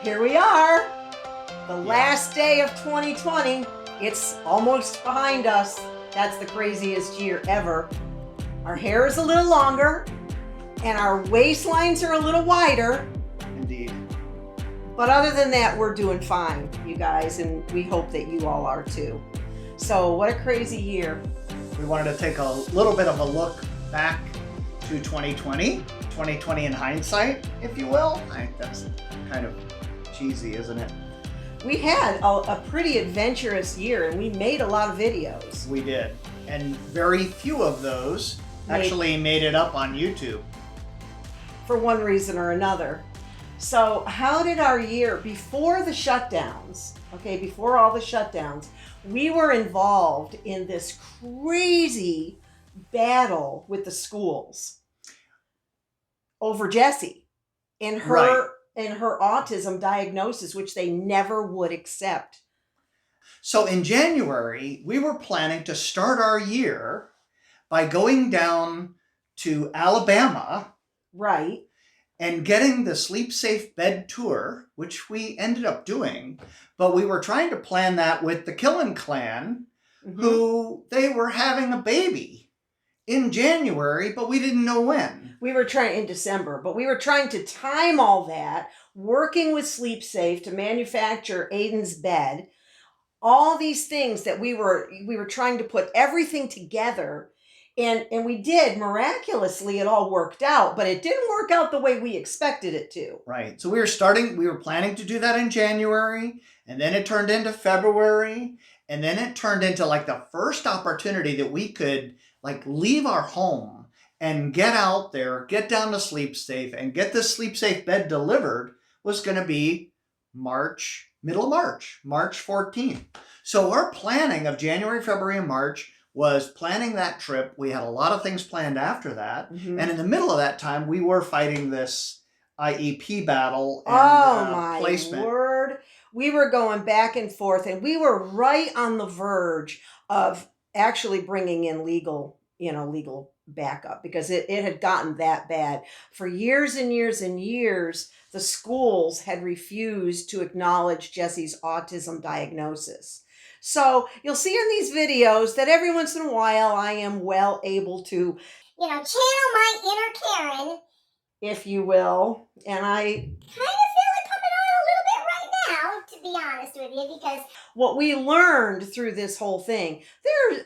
Here we are, the last day of 2020. It's almost behind us. That's the craziest year ever. Our hair is a little longer and our waistlines are a little wider. Indeed. But other than that, we're doing fine, you guys, and we hope that you all are too. So what a crazy year. We wanted to take a little bit of a look back to 2020 in hindsight, if you will. That's kind of cheesy, isn't it? We had a pretty adventurous year and we made a lot of videos. We did. And very few of those actually made it up on YouTube. For one reason or another. So how did our year, before the shutdowns, before all the shutdowns, we were involved in this crazy battle with the schools over Jessie and her autism diagnosis, which they never would accept. So in January, we were planning to start our year by going down to Alabama. Right. And getting the Sleep Safe Bed Tour, which we ended up doing, but we were trying to plan that with the Killen clan, who they were having a baby in January, but we didn't know when. We were trying in December, but we were trying to time all that, working with Sleep Safe to manufacture Aiden's bed, all these things that we were trying to put everything together. And we did. Miraculously, it all worked out, but it didn't work out the way we expected it to. Right. So we were planning to do that in January, and then it turned into February, and then it turned into like the first opportunity that we could like leave our home and get out there, get down to Sleep Safe and get the Sleep Safe bed delivered was going to be middle of March 14th. So our planning of January, February, and March was planning that trip. We had a lot of things planned after that. And in the middle of that time, we were fighting this IEP battle and placement. My word. We were going back and forth, and we were right on the verge of actually bringing in legal backup because it had gotten that bad. For years and years and years, the schools had refused to acknowledge Jessie's autism diagnosis. So you'll see in these videos that every once in a while I am well able to, channel my inner Karen, if you will. And I kind of feel it coming on a little bit right now, to be honest with you, because what we learned through this whole thing,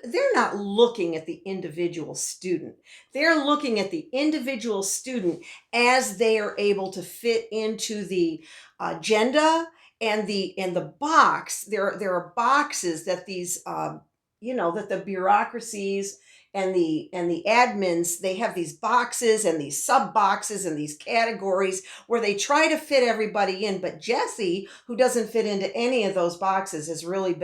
they're not looking at the individual student. They're looking at the individual student as they are able to fit into the agenda. And the box, there are boxes that these, that the bureaucracies and the admins, they have these boxes and these sub boxes and these categories where they try to fit everybody in. But Jessie, who doesn't fit into any of those boxes, has really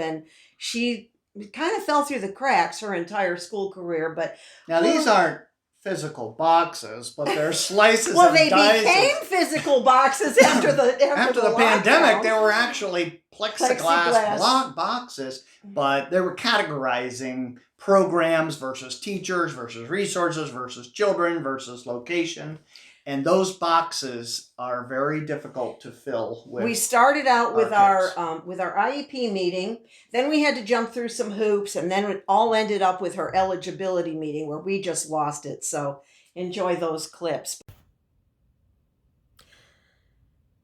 she kind of fell through the cracks her entire school career. But now these aren't physical boxes, but they're slices well, and they dices. became physical boxes after the pandemic. They were actually plexiglass block boxes, but they were categorizing programs versus teachers versus resources versus children versus location. And those boxes are very difficult to fill with. We started out with our IEP meeting, then we had to jump through some hoops, and then it all ended up with her eligibility meeting where we just lost it. So enjoy those clips.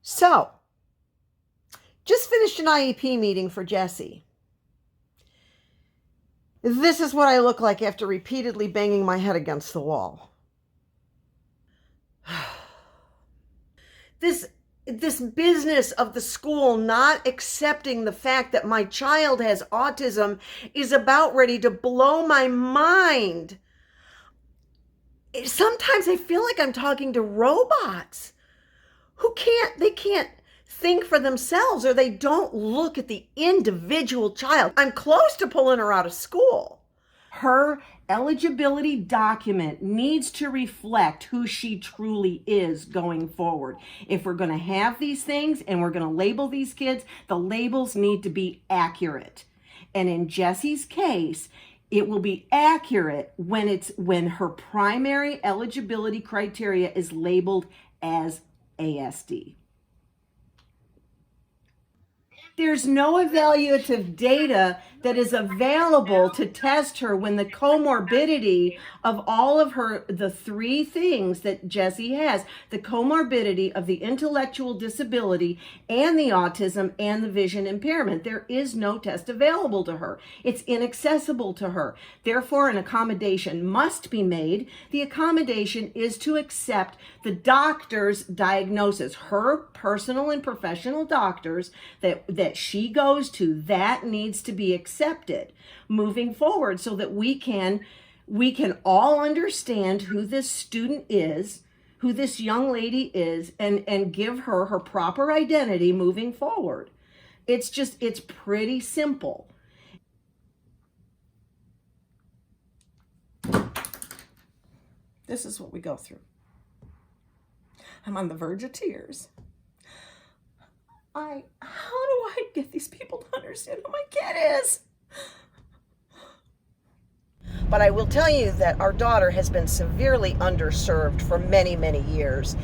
So, just finished an IEP meeting for Jessie. This is what I look like after repeatedly banging my head against the wall. This business of the school not accepting the fact that my child has autism is about ready to blow my mind. Sometimes I feel like I'm talking to robots they can't think for themselves, or they don't look at the individual child. I'm close to pulling her out of school. Her eligibility document needs to reflect who she truly is going forward. If we're going to have these things and we're going to label these kids, the labels need to be accurate. And in Jessie's case, it will be accurate when her primary eligibility criteria is labeled as ASD. There's no evaluative data that is available to test her when the comorbidity of all of the three things that Jessie has, the comorbidity of the intellectual disability and the autism and the vision impairment. There is no test available to her. It's inaccessible to her. Therefore, an accommodation must be made. The accommodation is to accept the doctor's diagnosis, her personal and professional doctors that she goes to. That needs to be accepted moving forward so that we can all understand who this student is, who this young lady is, and give her her proper identity moving forward. It's pretty simple. This is what we go through. I'm on the verge of tears. How do I get these people to understand who my kid is? But I will tell you that our daughter has been severely underserved for many, many years.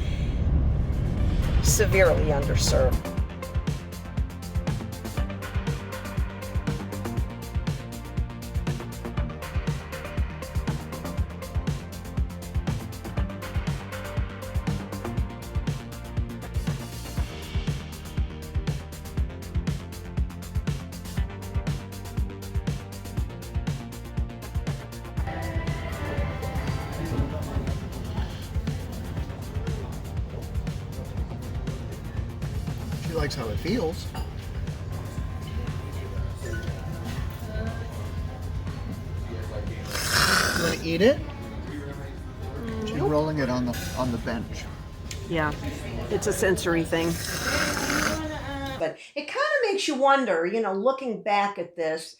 Severely underserved. She likes how it feels. You want to eat it? She's rolling it on the bench. Yeah, it's a sensory thing. But it kind of makes you wonder, looking back at this,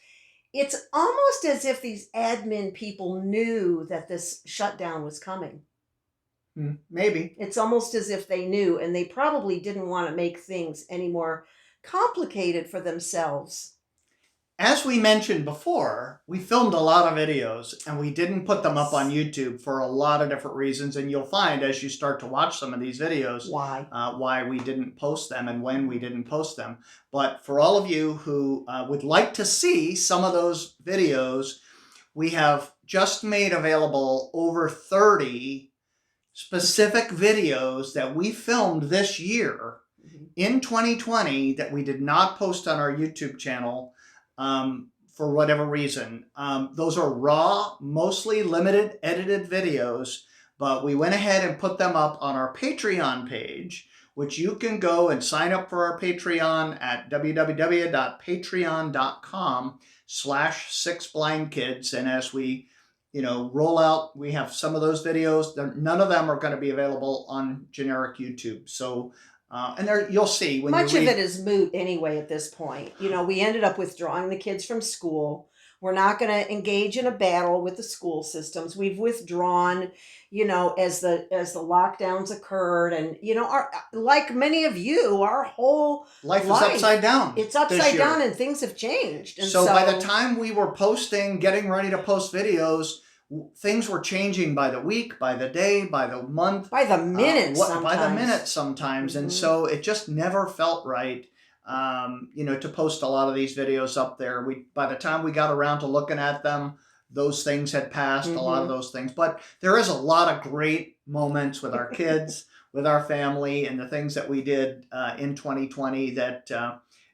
it's almost as if these admin people knew that this shutdown was coming. Maybe. It's almost as if they knew, and they probably didn't want to make things any more complicated for themselves. As we mentioned before, we filmed a lot of videos and we didn't put them up on YouTube for a lot of different reasons. And you'll find as you start to watch some of these videos why we didn't post them and when we didn't post them. But for all of you who would like to see some of those videos, we have just made available over 30 specific videos that we filmed this year in 2020 that we did not post on our YouTube channel. For whatever reason. Those are raw, mostly limited edited videos, but we went ahead and put them up on our Patreon page, which you can go and sign up for our Patreon at www.patreon.com/SixBlindKids. And as we, roll out, we have some of those videos. None of them are going to be available on generic YouTube. So and there you'll see when much of it is moot anyway at this point. We ended up withdrawing the kids from school. We're not going to engage in a battle with the school systems. We've withdrawn, as the lockdowns occurred, and like many of you, our whole life is upside down. It's upside down, and things have changed. And so by the time we were getting ready to post videos, things were changing by the week, by the day, by the month, by the minute, sometimes. And so it just never felt right, to post a lot of these videos up there. By the time we got around to looking at them, those things had passed, a lot of those things. But there is a lot of great moments with our kids, with our family, and the things that we did in 2020 that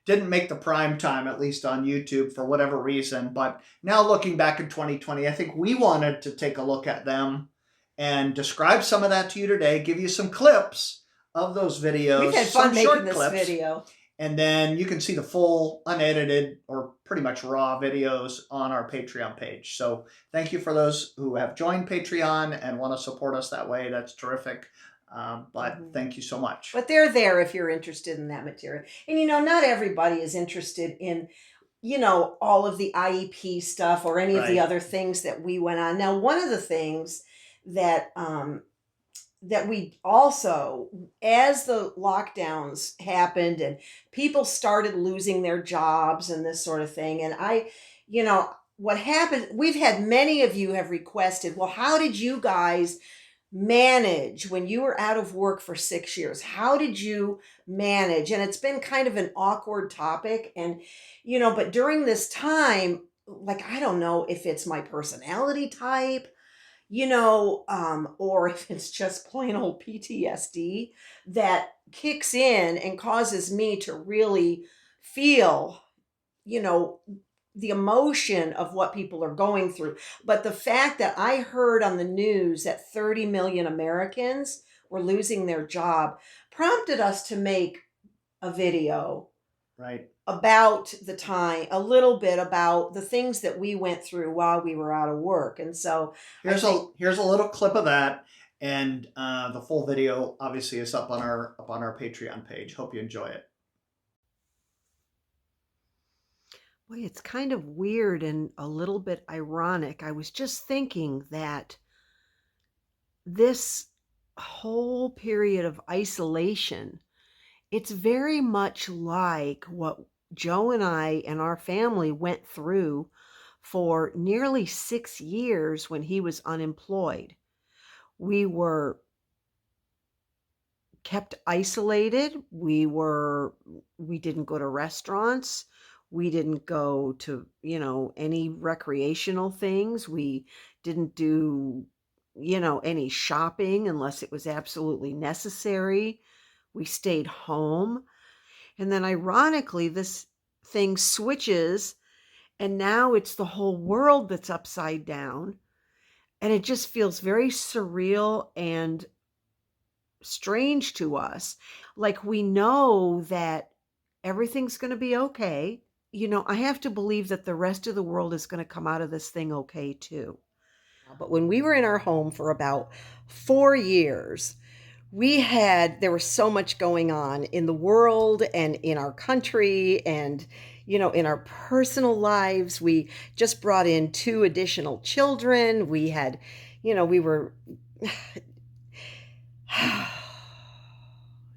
didn't make the prime time, at least on YouTube, for whatever reason. But now looking back in 2020, I think we wanted to take a look at them and describe some of that to you today, give you some clips of those videos. We've had fun making this video. And then you can see the full, unedited, or pretty much raw videos on our Patreon page. So thank you for those who have joined Patreon and want to support us that way. That's terrific. But thank you so much. But they're there if you're interested in that material. And not everybody is interested in, all of the IEP stuff or any of the other things that we went on. Now, one of the things that that we also, as the lockdowns happened and people started losing their jobs and this sort of thing, and what happened, we've had many of you have requested, well, how did you guys manage when you were out of work for 6 years? How did you manage? And it's been kind of an awkward topic. And, but during this time, like, I don't know if it's my personality type, or if it's just plain old PTSD that kicks in and causes me to really feel, you know, the emotion of what people are going through. But the fact that I heard on the news that 30 million Americans were losing their job prompted us to make a video Right. about the time, a little bit about the things that we went through while we were out of work. And so Here's a little clip of that, and the full video obviously is up on our Patreon page. Hope you enjoy it. Boy, it's kind of weird and a little bit ironic. I was just thinking that this whole period of isolation, it's very much like what Joe and I and our family went through for nearly 6 years when he was unemployed. We were kept isolated. We didn't go to restaurants. We didn't go to, any recreational things. We didn't do, any shopping unless it was absolutely necessary. We stayed home. And then ironically, this thing switches, and now it's the whole world that's upside down. And it just feels very surreal and strange to us. Like, we know that everything's going to be okay. I have to believe that the rest of the world is going to come out of this thing okay too. But when we were in our home for about 4 years, there was so much going on in the world and in our country and, in our personal lives. We just brought in 2 additional children. We had, we were,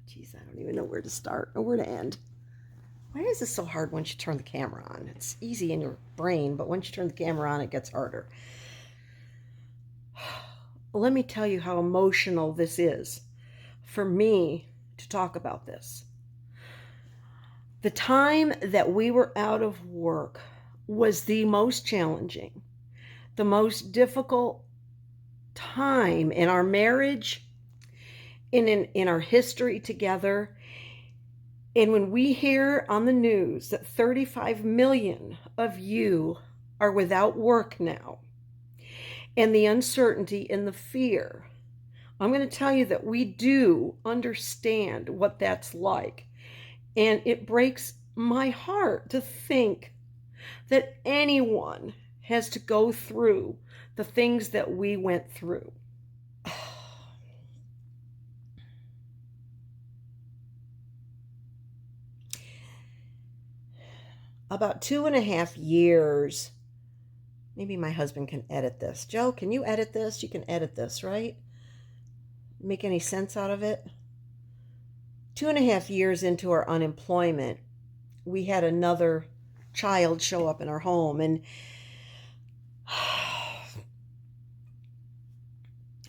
geez, I don't even know where to start or where to end. Why is this so hard once you turn the camera on? It's easy in your brain, but once you turn the camera on, it gets harder. Let me tell you how emotional this is for me to talk about this. The time that we were out of work was the most challenging, the most difficult time in our marriage, in our history together. And when we hear on the news that 35 million of you are without work now, and the uncertainty and the fear, I'm going to tell you that we do understand what that's like. And it breaks my heart to think that anyone has to go through the things that we went through. About 2.5 years, maybe my husband can edit this. Joe, can you edit this? You can edit this, right? Make any sense out of it? 2.5 years into our unemployment, we had another child show up in our home, and I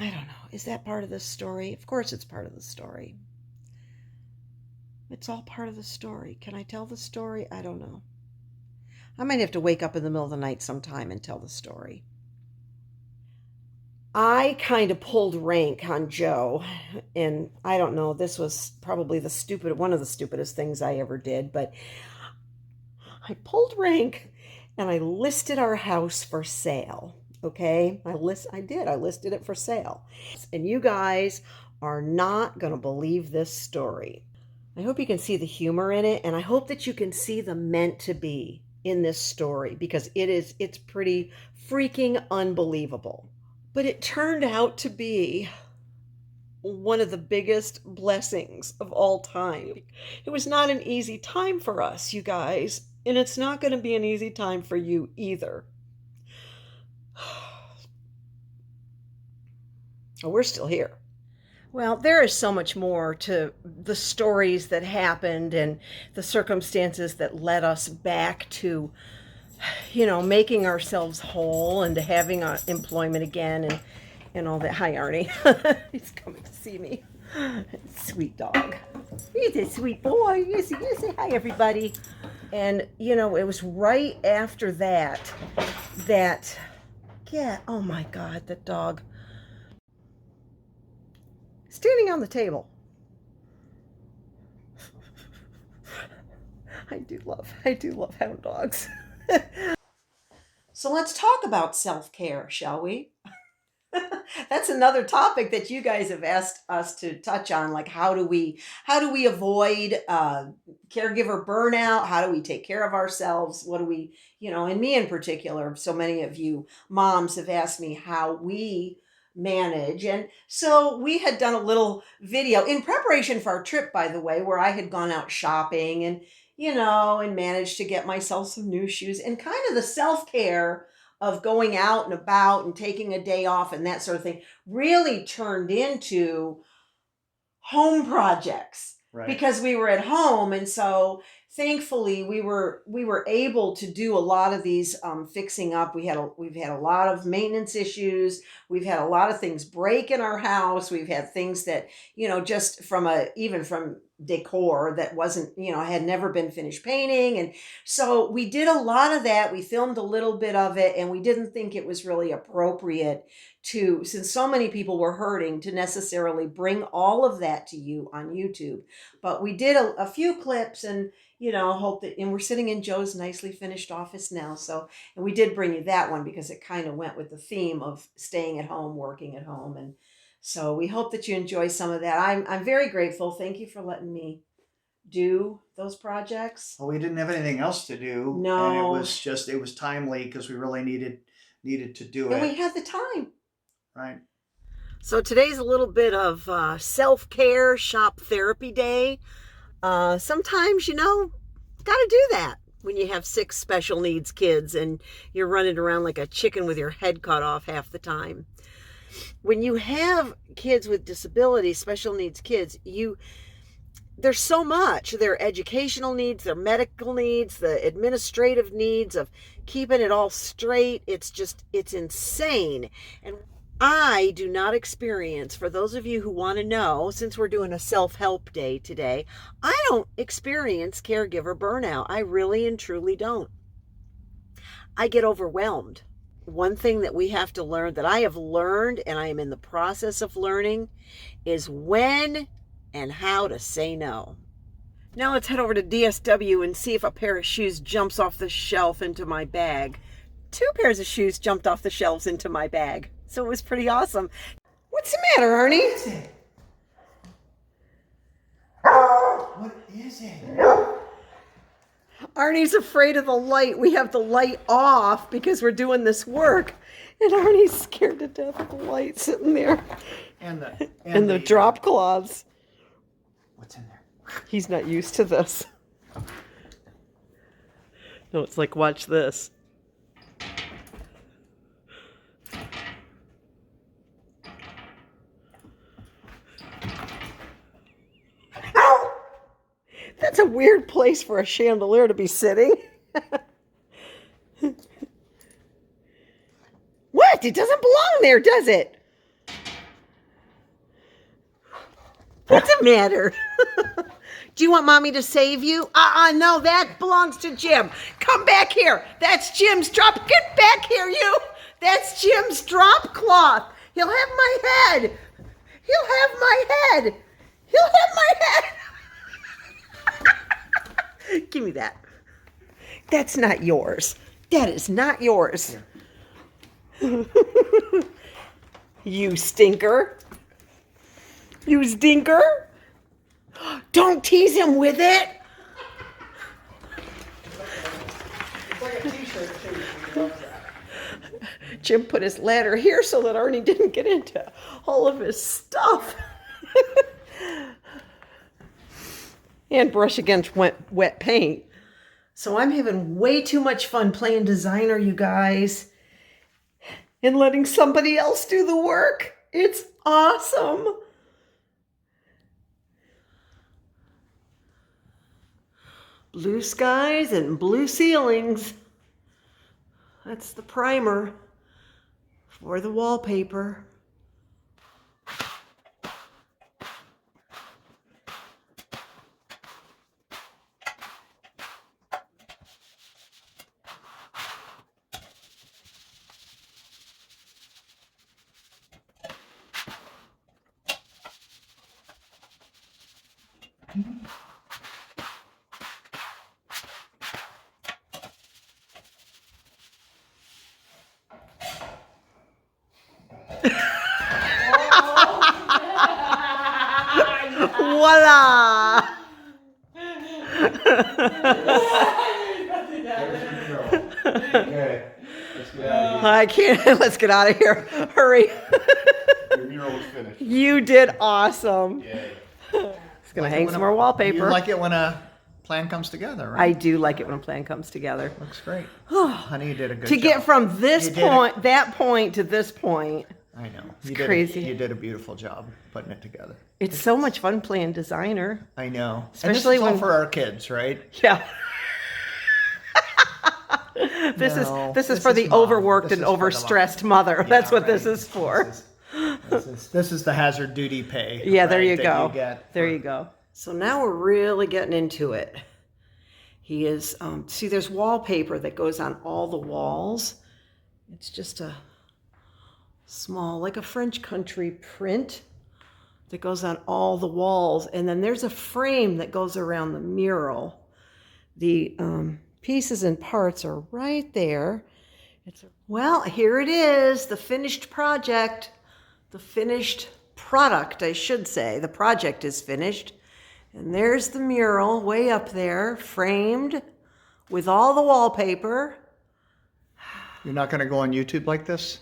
don't know. Is that part of the story? Of course it's part of the story. It's all part of the story. Can I tell the story? I don't know. I might have to wake up in the middle of the night sometime and tell the story. I kind of pulled rank on Joe, and I don't know, this was probably one of the stupidest things I ever did, but I pulled rank and I listed our house for sale. Okay? I listed it for sale. And you guys are not going to believe this story. I hope you can see the humor in it, and I hope that you can see the meant to be in this story, because it's pretty freaking unbelievable. But it turned out to be one of the biggest blessings of all time. It was not an easy time for us, you guys, and it's not going to be an easy time for you either. Oh, we're still here. Well, there is so much more to the stories that happened and the circumstances that led us back to, making ourselves whole and to having employment again. And, and all that. Hi, Arnie. He's coming to see me. Sweet dog. He's a sweet boy. Yes, he is. Say hi, everybody. And, you know, it was right after that, yeah, oh my God, that dog. Standing on the table. I do love hound dogs. So let's talk about self-care, shall we? That's another topic that you guys have asked us to touch on. Like, how do we avoid caregiver burnout? How do we take care of ourselves? What do we, you know, and me in particular, so many of you moms have asked me how we manage. And so we had done a little video in preparation for our trip, by the way, where I had gone out shopping and, you know, and managed to get myself some new shoes and kind of the self-care of going out and about and taking a day off and that sort of thing really turned into home projects. Right. Because we were at home. And so thankfully we were able to do a lot of these fixing up. We've had a lot of maintenance issues. We've had a lot of things break in our house. We've had things that, you know, just even from decor that wasn't, you know, had never been finished painting. And so we did a lot of that. We filmed a little bit of it, and we didn't think it was really appropriate to, since so many people were hurting, to necessarily bring all of that to you on YouTube. But we did a few clips, and, you know, hope that, and we're sitting in Joe's nicely finished office now. So, and we did bring you that one because it kind of went with the theme of staying at home, working at home. And so we hope that you enjoy some of that. I'm very grateful. Thank you for letting me do those projects. Well, we didn't have anything else to do. No. And it was timely because we really needed to do it. And we had the time. Right. So today's a little bit of self-care shop therapy day. Sometimes, you know, got to do that when you have 6 special needs kids and you're running around like a chicken with your head cut off half the time. When you have kids with disabilities, special needs kids, there's so much. Their educational needs, their medical needs, the administrative needs of keeping it all straight. It's insane. And I do not experience, for those of you who want to know, since we're doing a self-help day today, I don't experience caregiver burnout. I really and truly don't. I get overwhelmed. One thing that we have to learn, that I have learned and I am in the process of learning, is when and how to say no. Now let's head over to DSW and see if a pair of shoes jumps off the shelf into my bag. 2 pairs of shoes jumped off the shelves into my bag. So it was pretty awesome. What's the matter, Arnie? What is it? Arnie's afraid of the light. We have the light off because we're doing this work. And Arnie's scared to death of the light sitting there. And the drop cloths. What's in there? He's not used to this. No, it's like, watch this. That's a weird place for a chandelier to be sitting. What? It doesn't belong there, does it? What's the matter? Do you want mommy to save you? No, that belongs to Jim. Come back here. That's Jim's drop. Get back here, you. That's Jim's drop cloth. He'll have my head. He'll have my head. He'll have my head. Give me that. That's not yours. That is not yours. You stinker. You stinker. Don't tease him with it. It's like a t-shirt too. He loves that. Jim put his ladder here so that Arnie didn't get into all of his stuff. And brush against wet paint. So I'm having way too much fun playing designer, you guys, and letting somebody else do the work. It's awesome. Blue skies and blue ceilings. That's the primer for the wallpaper. Voila! Okay, let's get out of I can't. Let's get out of here. Hurry. here. Your mural is finished. You did awesome. Yay. It's going to hang some more wallpaper. You like it when a plan comes together, right? I do like it when a plan comes together. Looks great. Honey, you did a good To job. get from this You did it. point, that point to this point, I know. It's You did crazy. You did a beautiful job putting it together. it's so much fun playing designer. I know. Especially and this is all when- for our kids, right? Yeah. This No, is for the mom. overworked This and is for the mom. overstressed mother. That's what this right. is for. This is the hazard duty pay. Yeah, there right, you that go. get There for- you go. So now we're really getting into it. He is, see, there's wallpaper that goes on all the walls. It's just a small, like a French country print that goes on all the walls. And then there's a frame that goes around the mural. The pieces and parts are right there. Well, here it is, the finished project, the finished product, I should say. The project is finished. And there's the mural way up there, framed with all the wallpaper. You're not going to go on YouTube like this?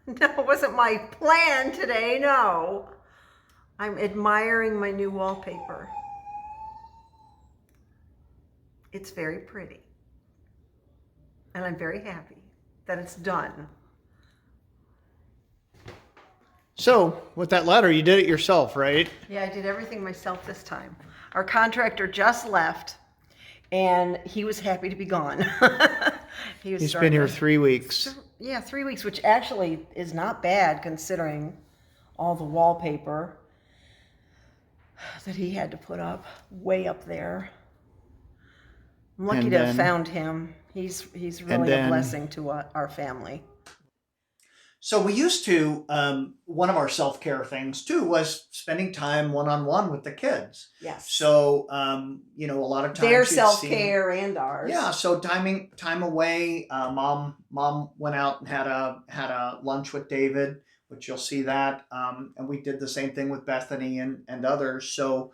No, it wasn't my plan today, no. I'm admiring my new wallpaper. It's very pretty. And I'm very happy that it's done. So, with that letter, you did it yourself, right? Yeah, I did everything myself this time. Our contractor just left, and he was happy to be gone. He's been here 3 weeks. Yeah, 3 weeks, which actually is not bad considering all the wallpaper that he had to put up way up there. I'm lucky And to have then- found him. He's really a then- blessing to our family. So we used to, one of our self-care things too was spending time one-on-one with the kids. Yes. So, you know, a lot of times Their you'd see- self-care and ours. Yeah, so time away. Mom went out and had a lunch with David, which you'll see that. And we did the same thing with Bethany and others. So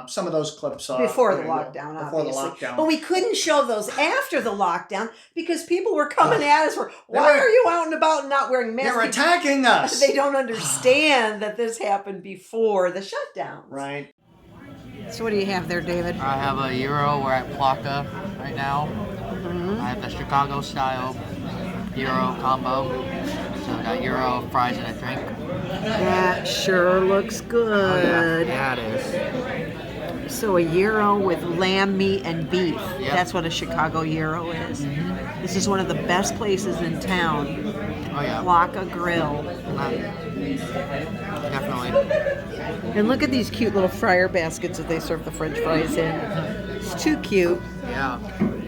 some of those clips Before the you know, lockdown, before obviously. the lockdown. But we couldn't show those after the lockdown because people were coming at us. Why were- are you out and about and not wearing masks? They're attacking us. They don't understand that this happened before the shutdown. Right. So what do you have there, David? I have a Gyro. We're at Plaka right now. I have the Chicago style Gyro combo. So we got Gyro, fries, and a drink. That sure looks good. Yeah, it is. So a gyro with lamb meat and beef. Yep. That's what a Chicago gyro is. This is one of the best places in town. Oh yeah, Plaka Grill. definitely. And look at these cute little fryer baskets that they serve the French fries in. It's too cute. Yeah.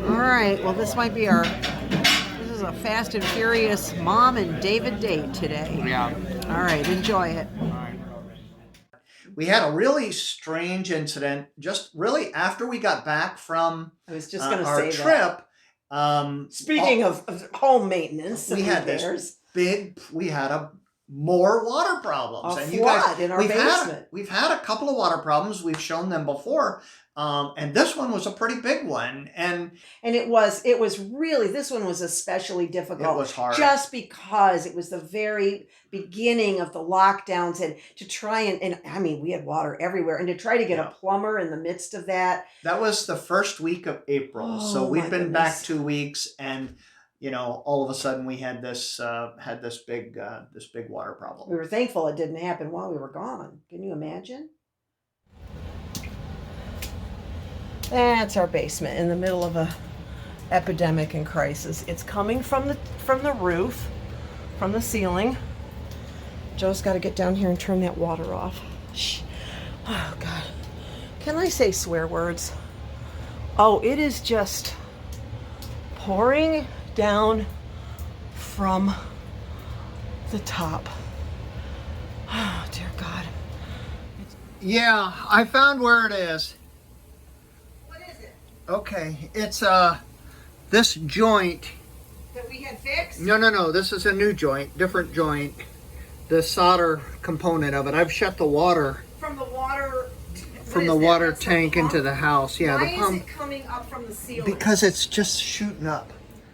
All right, well this might be this is a fast and furious Mom and David date today. Yeah. All right, enjoy it. We had a really strange incident just really after we got back from I was just going to our say trip. Speaking of home maintenance, we and had repairs, we had more water problems. A flood in our basement. We've had a couple of water problems. We've shown them before. And this one was a pretty big one. And it was really, this one was especially difficult. It was hard. Just because it was the very beginning of the lockdowns and to try and I mean, we had water everywhere and to try to get a plumber in the midst of that. that was the first week of April. So Oh, we'd my been back goodness. 2 weeks and, you know, all of a sudden we had this big water problem. We were thankful it didn't happen while we were gone. Can you imagine? That's our basement in the middle of a epidemic and crisis. It's coming from the roof, from the ceiling. Joe's got to get down here and turn that water off. Shh. Oh God. Can I say swear words? Oh, it is just pouring down from the top. Oh, dear God. Yeah, I found where it is. What is it Okay, it's this joint. that we had fixed? No, this is a new joint, different joint. The solder component of it. I've shut the water From the water. from the water tank into the house. Yeah, Why the pump. is it coming up from the ceiling? Because it's just shooting up.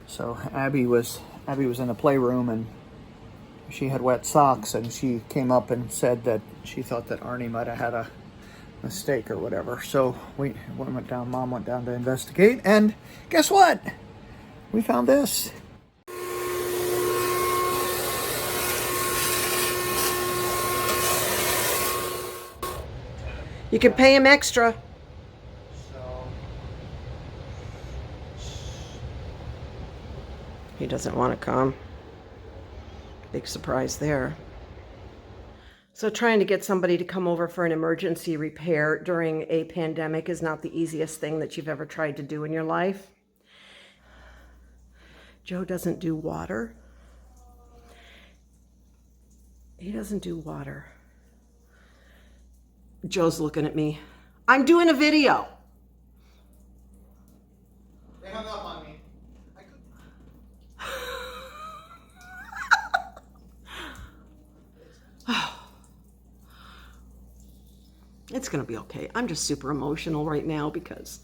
So Abby was in the playroom and she had wet socks, and she came up and said that she thought that Arnie might have had a mistake or whatever. So Mom went down to investigate, and guess what? We found this. You can pay him extra. He doesn't want to come. Big surprise there. So trying to get somebody to come over for an emergency repair during a pandemic is not the easiest thing that you've ever tried to do in your life. Joe doesn't do water. He doesn't do water. Joe's looking at me. I'm doing a video. They hung up on me. It's gonna be okay. I'm just super emotional right now because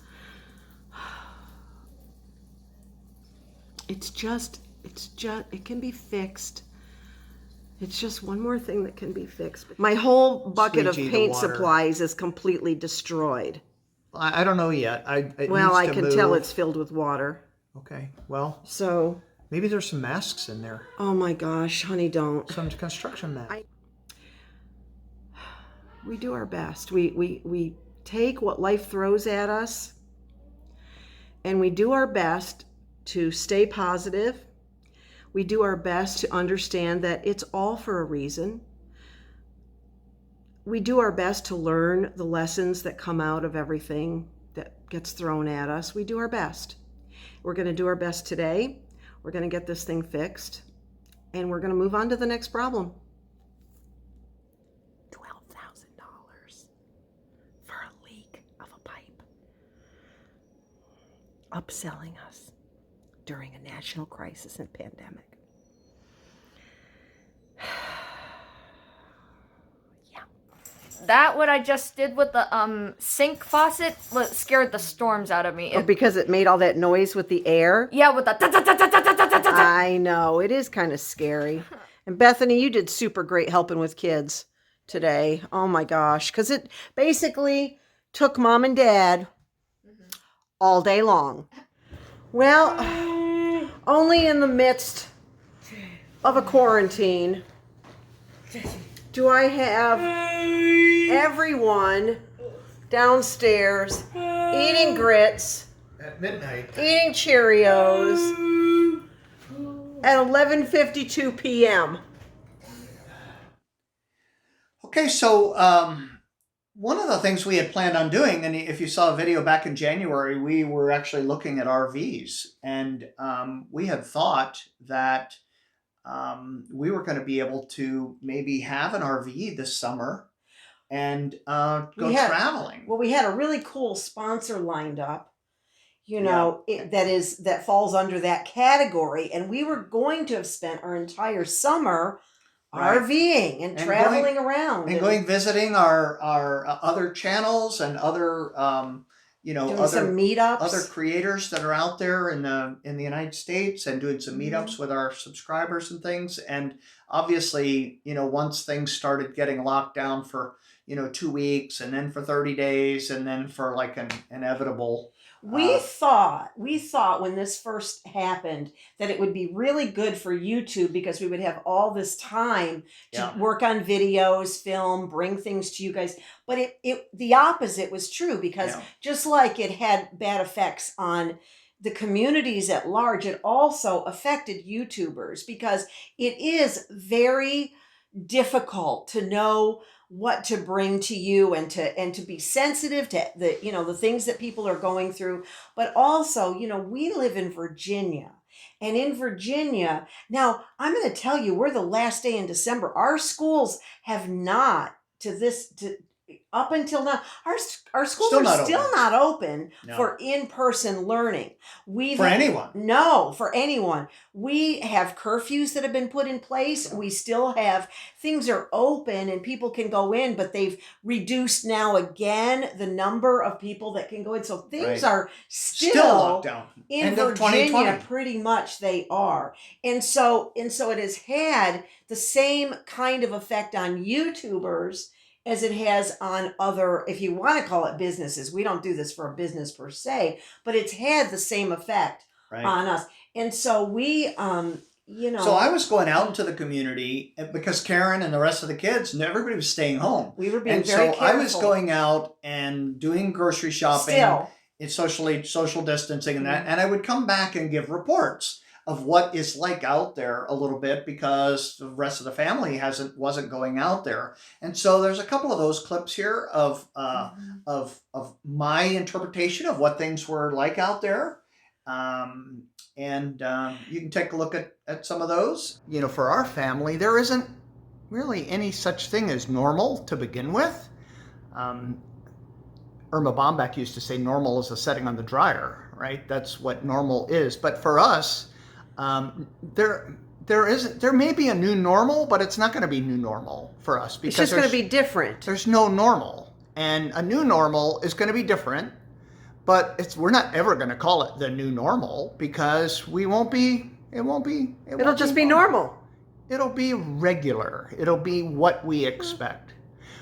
it can be fixed. It's just one more thing that can be fixed. My whole bucket Sweet of G, paint the water. supplies is completely destroyed. I don't know yet. Well, I can tell it's filled with water. Okay. Well, So, maybe there's some masks in there. oh my gosh, honey, don't. Some construction masks. We do our best. We take what life throws at us, and we do our best to stay positive. We do our best to understand that it's all for a reason. We do our best to learn the lessons that come out of everything that gets thrown at us. We do our best. We're going to do our best today. We're going to get this thing fixed, and we're going to move on to the next problem. $12,000 for a leak of a pipe. Upselling us during a national crisis and pandemic. That what I just did with the sink faucet scared the storms out of me. Oh, because it made all that noise with the air? Yeah, with the ta-ta-ta-ta-ta-ta-ta-ta. I know. It is kind of scary. And Bethany, you did super great helping with kids today. Oh my gosh. Because it basically took Mom and Dad all day long. Well, only in the midst of a quarantine do I have everyone downstairs eating grits, At midnight. eating Cheerios at 11:52 p.m. Okay, so one of the things we had planned on doing, and if you saw a video back in January, we were actually looking at RVs, and we had thought that we were going to be able to maybe have an RV this summer and go traveling. Well, we had a really cool sponsor lined up, that falls under that category, and we were going to have spent our entire summer Right. RVing and traveling around and going visiting our other channels and other doing some meetups. other creators that are out there in the United States, and doing some meetups with our subscribers and things. And obviously, once things started getting locked down for 2 weeks, and then for 30 days, and then for like an inevitable. We thought when this first happened that it would be really good for YouTube, because we would have all this time to work on videos, film, bring things to you guys. But the opposite was true, because just like it had bad effects on the communities at large, it also affected YouTubers, because it is very difficult to know what to bring to you, and to be sensitive to the things that people are going through. But also, we live in Virginia, and in Virginia now, I'm going to tell you, we're the last day in December. Our schools have not up until now, our schools Still are not still open. not open No. for in-person learning. For anyone. No, for anyone. We have curfews that have been put in place. We still have, things are open and people can go in, but they've reduced now again the number of people that can go in. So things Right. are Still still locked down. in End of Virginia, 2020. pretty much they are. And so it has had the same kind of effect on YouTubers as it has on other, if you want to call it businesses. We don't do this for a business per se, but it's had the same effect Right. on us. And so we, you know. So I was going out into the community because Karen and the rest of the kids, everybody was staying home. We were being And very so careful. I was going out and doing grocery shopping. Still. It's social distancing and that. And I would come back and give reports of what is like out there a little bit because the rest of the family wasn't going out there. And so there's a couple of those clips here of my interpretation of what things were like out there. And you can take a look at some of those. You know, for our family, there isn't really any such thing as normal to begin with. Irma Bombeck used to say normal is a setting on the dryer, right? That's what normal is. But for us, there may be a new normal, but it's not going to be new normal for us because it's just going to be different. There's no normal, and a new normal is going to be different. But we're not ever going to call it the new normal because it'll just be normal. It'll be regular. It'll be what we expect.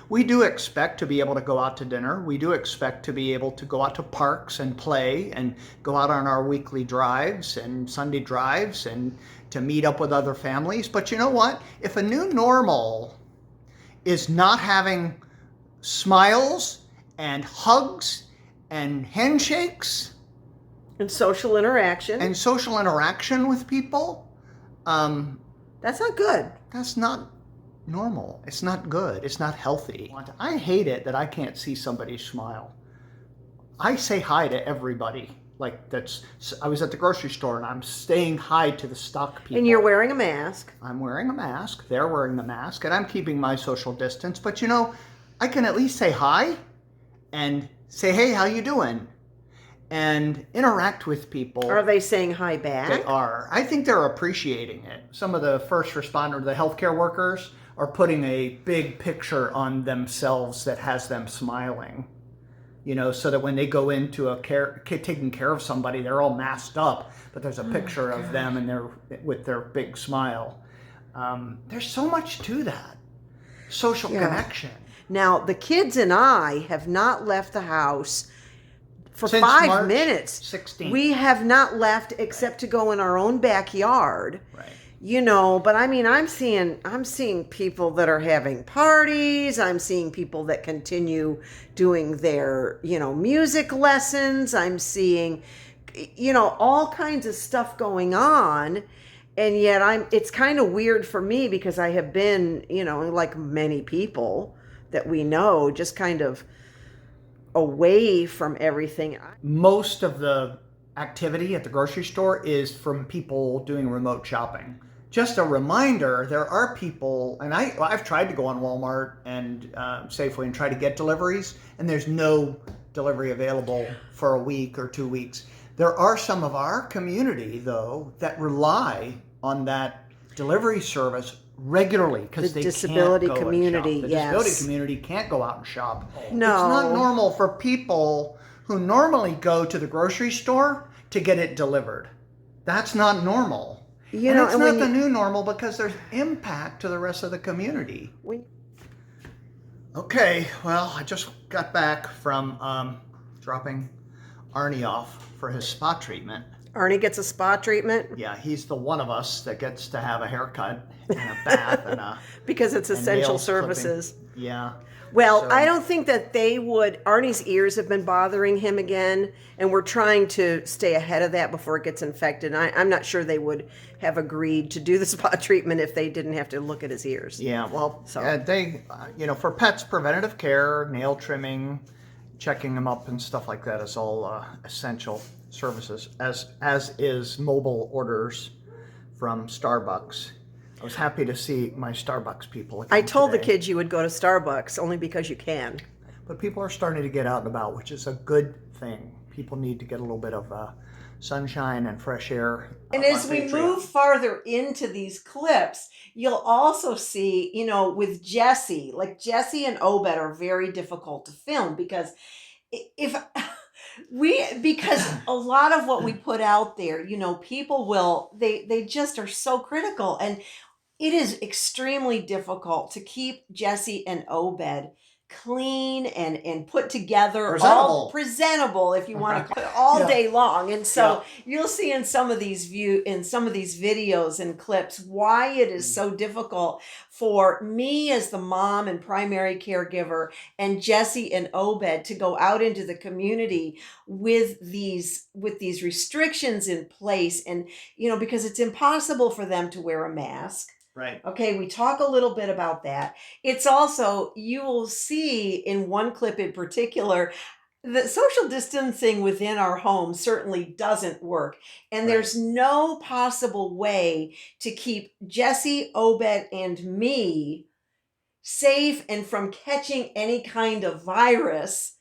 We do expect to be able to go out to dinner. We do expect to be able to go out to parks and play and go out on our weekly drives and Sunday drives and to meet up with other families. But you know what? If a new normal is not having smiles and hugs and handshakes And social interaction. with people, that's not good. that's not normal. It's not good. It's not healthy. I hate it that I can't see somebody smile. I say hi to everybody. I was at the grocery store and I'm saying hi to the stock people. And you're wearing a mask. I'm wearing a mask. They're wearing the mask, and I'm keeping my social distance. But you know, I can at least say hi and say, hey, how you doing? And interact with people. Are they saying hi back? They are. I think they're appreciating it. Some of the first responder, the healthcare workers, are putting a big picture on themselves that has them smiling. You know, so that when they go into taking care of somebody, they're all masked up, but there's a picture of them and they're with their big smile. There's so much to that. Social connection. Now, the kids and I have not left the house for Since 5 March minutes. 16th. We have not left except to go in our own backyard. Right. You know, but I mean, I'm seeing people that are having parties. I'm seeing people that continue doing their, music lessons. I'm seeing, all kinds of stuff going on. And yet it's kind of weird for me because I have been, like many people that we know, just kind of away from everything. Most of the activity at the grocery store is from people doing remote shopping. Just a reminder, there are people, and I've tried to go on Walmart and Safeway and try to get deliveries, and there's no delivery available for a week or 2 weeks. There are some of our community, though, that rely on that delivery service regularly because they disability can't go community, and shop. The yes. disability community can't go out and shop. No. It's not normal for people who normally go to the grocery store to get it delivered. That's not normal. It's not the new normal because there's impact to the rest of the community. Okay, well, I just got back from dropping Arnie off for his spa treatment. Arnie gets a spa treatment? Yeah, he's the one of us that gets to have a haircut and a bath and a because it's essential nails services. clipping. Yeah. Well, So- I don't think that they would. Arnie's ears have been bothering him again, and we're trying to stay ahead of that before it gets infected. I'm not sure they would have agreed to do the spa treatment if they didn't have to look at his ears. Yeah, well, So- they, for pets, preventative care, nail trimming, checking them up and stuff like that is all essential services, as is mobile orders from Starbucks. I was happy to see my Starbucks people again I told the today. kids you would go to Starbucks only because you can. but people are starting to get out and about, which is a good thing. People need to get a little bit of sunshine and fresh air. And as we move farther into these clips, you'll also see, you know, with Jesse, like Jesse and Obed are very difficult to film because because a lot of what we put out there, you know, people will, they just are so critical, and it is extremely difficult to keep Jesse and Obed clean and put together, all presentable, if you want to call it, all day long. And so you'll see in some of these videos and clips why it is so difficult for me as the mom and primary caregiver and Jesse and Obed to go out into the community with these restrictions in place, and you know, because it's impossible for them to wear a mask. Right. Okay, we talk a little bit about that. It's also, you will see in one clip in particular, that social distancing within our home certainly doesn't work. And there's no possible way to keep Jesse, Obed, and me safe and from catching any kind of virus.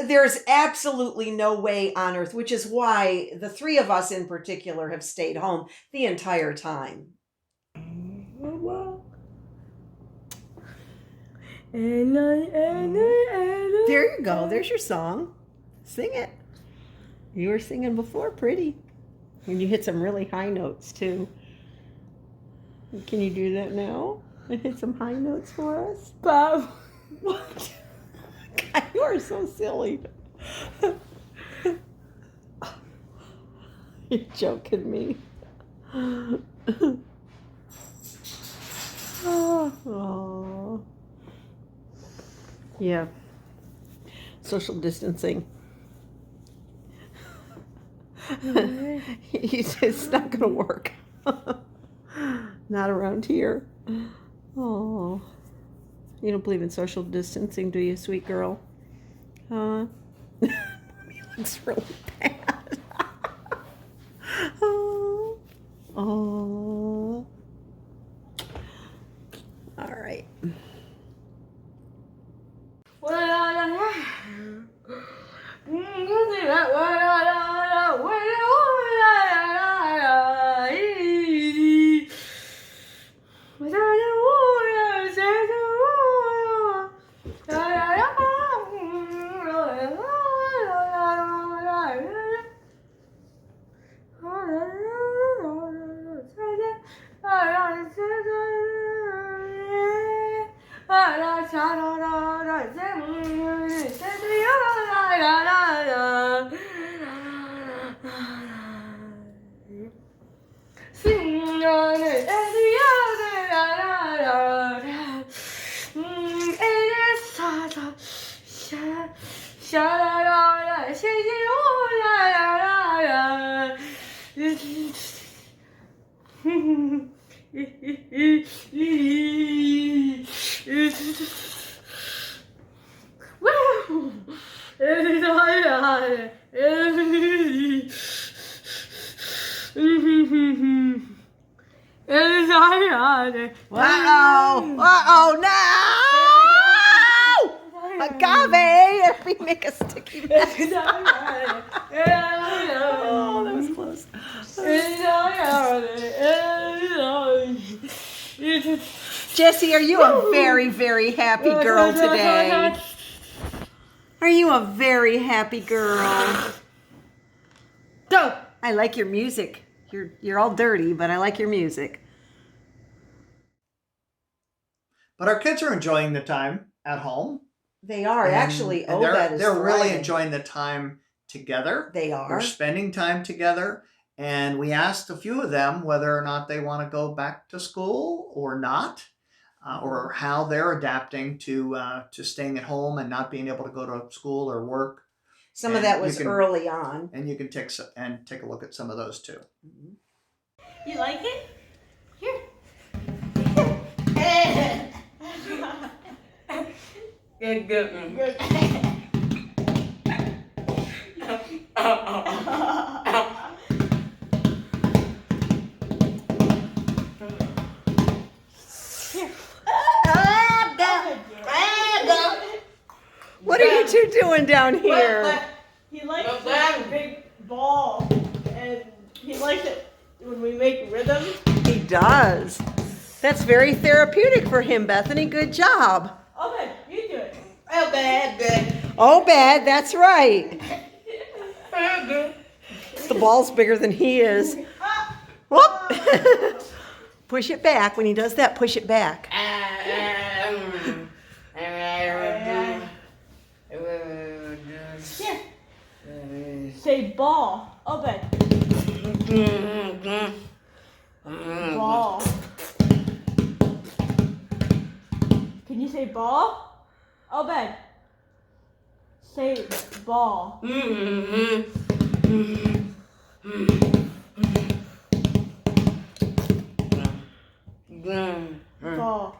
There's absolutely no way on earth, which is why the three of us in particular have stayed home the entire time. There you go. There's your song. Sing it. You were singing before, pretty. And you hit some really high notes too. Can you do that now? And hit some high notes for us? Bob. What? God, you are so silly. You're joking me. Oh. Yeah. Social distancing. It's not going to work. Not around here. Oh. You don't believe in social distancing, do you, sweet girl? Mommy looks really bad. Oh. Oh. All right. Uh-oh, no! Agave! We make a sticky mess. Oh, that was close. Jessie, are you a very, very happy girl today? Are you a very happy girl? I like your music. You're all dirty, but I like your music. But our kids are enjoying the time at home. They are. Actually, they're really enjoying the time together. They are. They're spending time together. And we asked a few of them whether or not they want to go back to school or not, or how they're adapting to staying at home and not being able to go to school or work. Some of that was early on. And you can take a look at some of those too. You like it? Here. Good. doing down here? But he likes a big ball, and he likes it when we make rhythm. He does. That's very therapeutic for him, Bethany. Good job. Okay, you do it. Oh, bad. Oh, bad. That's right. The ball's bigger than he is. Whoop. Push it back. When he does that, push it back. Here. Say ball. Oh, bad. Ball. Can you say ball? Oh, bad. Say ball. Ball.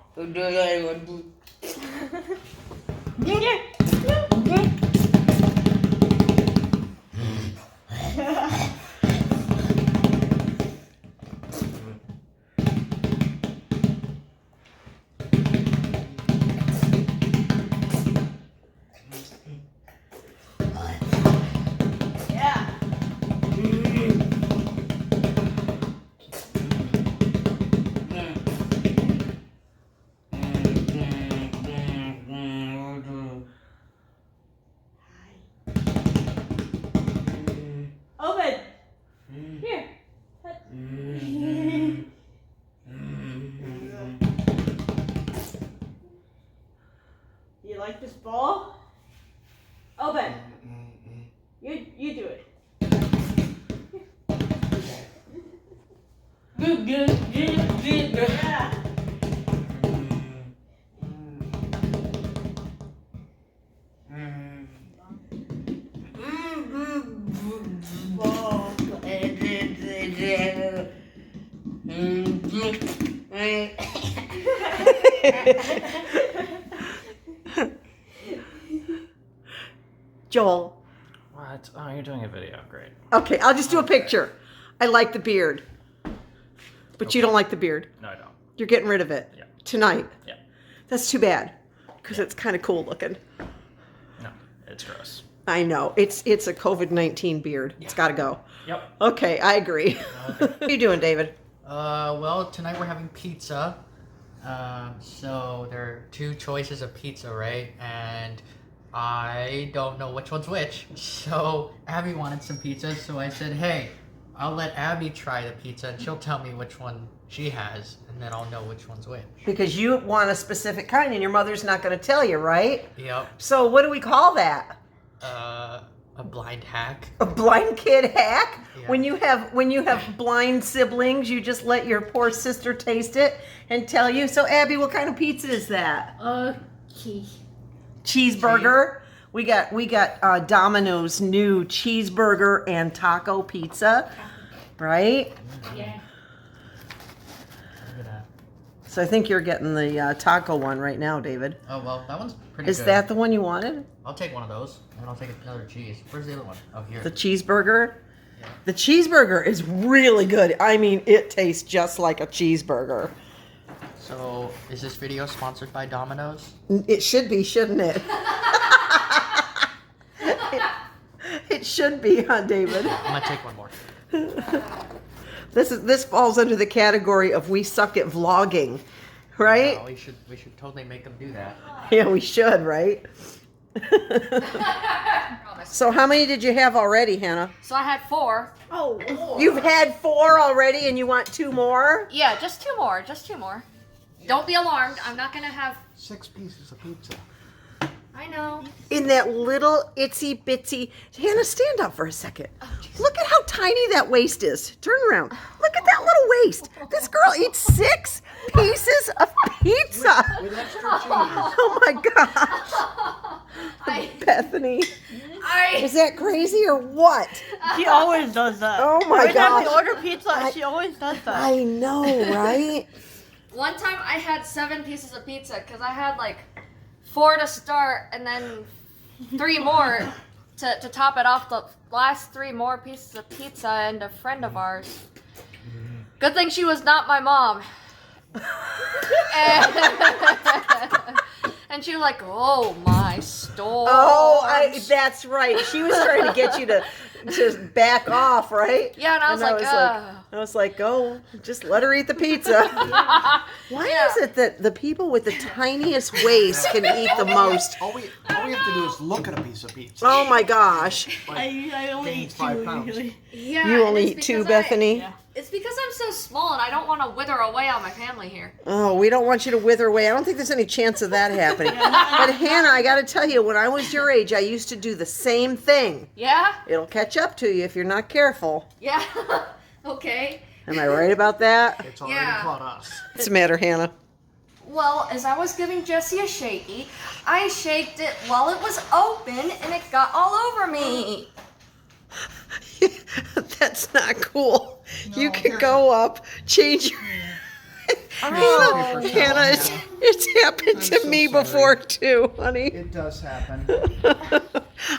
Yeah. Open. Here. You like this ball? Open. You do it. Yeah. Ball. Joel. What? Oh, you're doing a video. Great. Okay, I'll just do a picture. I like the beard. But you don't like the beard. No, I don't. You're getting rid of it. Yeah. Tonight. Yeah. That's too bad. Because it's kind of cool looking. No, it's gross. I know. It's a COVID-19 beard. It's got to go. Yep. Okay, I agree. What are you doing, David? Well, tonight we're having pizza. So there are two choices of pizza, right? And I don't know which one's which. So Abby wanted some pizza, so I said, hey, I'll let Abby try the pizza and she'll tell me which one she has, and then I'll know which one's which. Because you want a specific kind and your mother's not going to tell you, right? Yep. So what do we call that? A blind hack. A blind kid hack? Yeah. When you have blind siblings, you just let your poor sister taste it and tell you. So Abby, what kind of pizza is that? Cheese. Cheeseburger. We got Domino's new cheeseburger and taco pizza, right? Yeah. Look at that. So I think you're getting the taco one right now, David. Oh, well, that one's pretty Is good. that the one you wanted? I'll take one of those, and I'll take another cheese. Where's the other one? Oh, here. The cheeseburger? Yeah. The cheeseburger is really good. I mean, it tastes just like a cheeseburger. So, is this video sponsored by Domino's? It should be, shouldn't it? It should be, huh, David? I'm gonna take one more. This falls under the category of we suck at vlogging, right? We should totally make them do that. Yeah, we should, right? So how many did you have already, Hannah? So I had 4. Oh, you've had 4 already and you want 2 more? Yeah, just 2 more. Just 2 more. Don't be alarmed. I'm not gonna have. 6 pieces of pizza. I know. In that little itsy bitsy. Hannah, stand up for a second. Look at how tiny that waist is. Turn around. Look at that little waist. This girl eats 6 pieces of pizza. With extra cheese. Oh my gosh. Bethany. Is that crazy or what? She always does that. Oh my Every time we gosh. order pizza, she always does that. I know, right? One time I had 7 pieces of pizza because I had like 4 to start and then 3 more to top it off. The last 3 more pieces of pizza and a friend of ours. Good thing she was not my mom. And And she was like, "Oh, my store." Oh, that's right. She was trying to get you to back off, right? Yeah, and I was like, I was like, oh, just let her eat the pizza. Why is it that the people with the tiniest waist can eat the most? All we have to do is look at a piece of pizza. Oh my gosh. I only gains eat 5 2 pounds. usually. Yeah. You and only it's eat 2, because Bethany? Yeah. It's because I'm so small and I don't want to wither away on my family here. Oh, we don't want you to wither away. I don't think there's any chance of that happening. But Hannah, I got to tell you, when I was your age, I used to do the same thing. Yeah? It'll catch up to you if you're not careful. Yeah. Okay. Am I right about that? It's already Yeah. caught us. What's the matter, Hannah? Well, as I was giving Jessie a shaky, I shaked it while it was open and it got all over me. That's not cool. You can go up, change your... Oh. Hannah, it's happened to so me sorry. before too, honey. It does happen.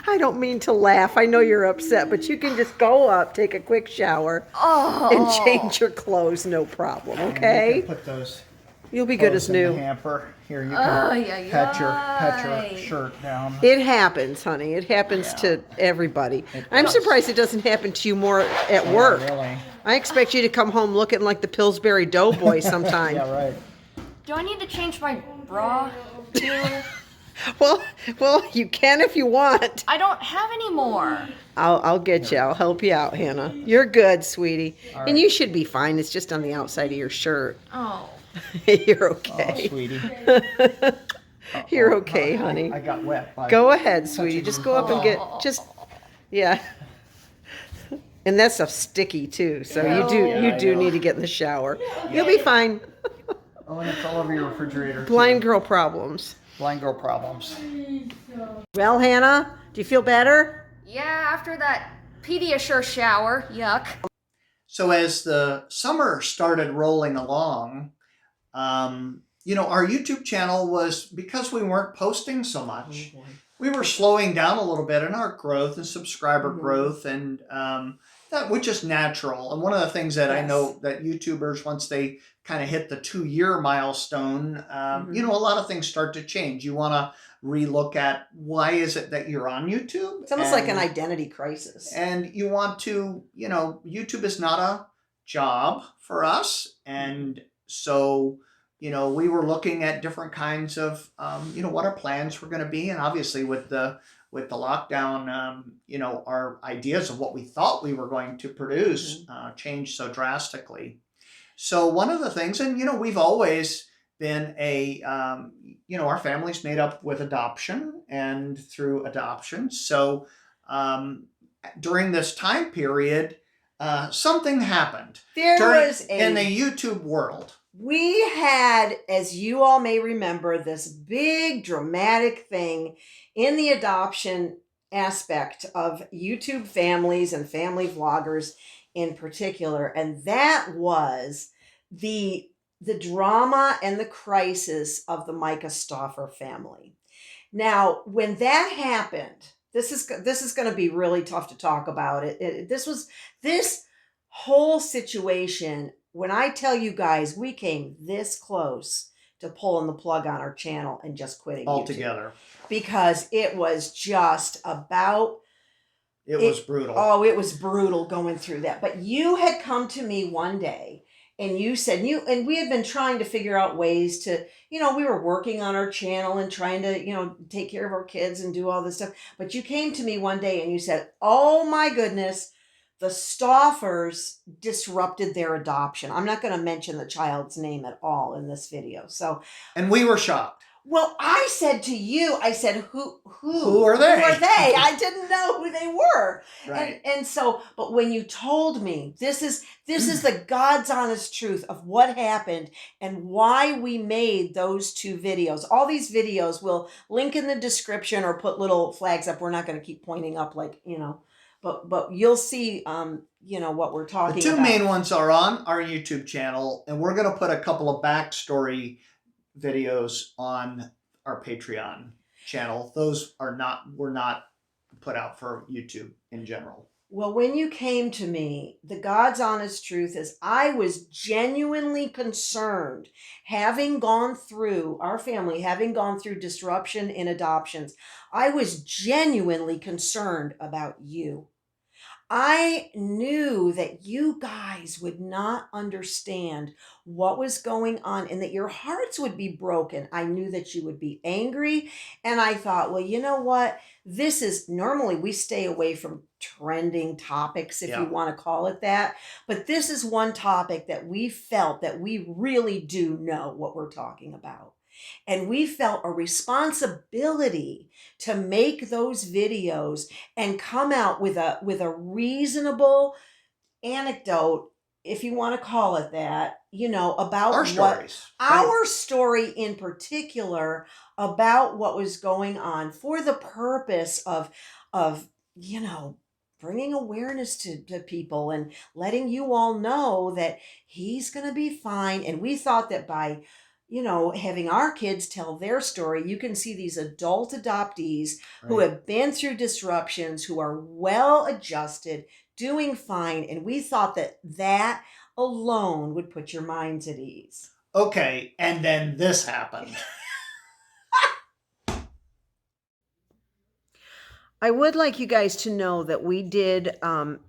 I don't mean to laugh. I know you're upset, but you can just go up, take a quick shower, Oh. and change your clothes, no problem, You okay? can put those You'll be good clothes as in the new. hamper. Here, you Ay, can ay, pet your ay. shirt down. It happens, honey. It happens to everybody. I'm surprised it doesn't happen to you more at work. Really? I expect you to come home looking like the Pillsbury Doughboy sometime. Yeah, right. Do I need to change my bra too? Well, you can if you want. I don't have any more. I'll get you. I'll help you out, Hannah. You're good, sweetie. All And right. you should be fine. It's just on the outside of your shirt. Oh. You're Oh, okay. sweetie. You're okay, honey. I got wet. By Go ahead, sweetie. Just go up and get yeah. And that stuff's sticky too, so you I do know. need to get in the shower. You'll be fine. Oh, and it's all over your refrigerator. too. Blind girl problems. Blind girl problems. Well, Hannah, do you feel better? Yeah, after that Pediasure shower. Yuck. So as the summer started rolling along, our YouTube channel was, because we weren't posting so much, we were slowing down a little bit in our growth and subscriber growth, and that which is natural. And one of the things that I know that YouTubers, once they kind of hit the 2-year milestone, a lot of things start to change. You want to relook at, why is it that you're on YouTube? It's almost like an identity crisis. And you want to, YouTube is not a job for us. And so, we were looking at different kinds of, what our plans were going to be. And obviously with the lockdown, our ideas of what we thought we were going to produce changed so drastically. So one of the things, and, we've always been our family's made up with adoption and through adoption. So during this time period, something happened in the YouTube world. We had, as you all may remember, this big dramatic thing in the adoption aspect of YouTube families and family vloggers in particular. And that was the drama and the crisis of the Myka Stauffer family. Now, when that happened, this is going to be really tough to talk about. This whole situation, when I tell you guys, we came this close to pulling the plug on our channel and just quitting Altogether. YouTube, because it was just about... It was brutal. Oh, it was brutal going through that. But you had come to me one day and you said, and we had been trying to figure out ways to, we were working on our channel and trying to, take care of our kids and do all this stuff. But you came to me one day and you said, oh my goodness, the Stauffers disrupted their adoption. I'm not going to mention the child's name at all in this video. So, and we were shocked. well, I said to you, who are they? Who are they? I didn't know who they were. Right. And so, but when you told me, this is the God's honest truth of what happened and why we made those 2 videos. All these videos we'll link in the description or put little flags up. We're not going to keep pointing up but you'll see, what we're talking The 2 about. main ones are on our YouTube channel, and we're going to put a couple of backstory videos on our Patreon channel. Those were not put out for YouTube in general. Well, when you came to me, the God's honest truth is I was genuinely concerned, having gone through, our family having gone through disruption in adoptions, I was genuinely concerned about you. I knew that you guys would not understand what was going on and that your hearts would be broken. I knew that you would be angry. And I thought, well, you know what? This is normally we stay away from trending topics, if you Yeah. want to call it that. But this is one topic that we felt that we really do know what we're talking about. And we felt a responsibility to make those videos and come out with a reasonable anecdote, if you want to call it that, about Our what stories. our story in particular, about what was going on, for the purpose of bringing awareness to people and letting you all know that he's going to be fine. And we thought that by having our kids tell their story, you can see these adult adoptees who Right. have been through disruptions, who are well adjusted, doing fine. And we thought that alone would put your minds at ease. Okay, and then this happened. I would like you guys to know that we did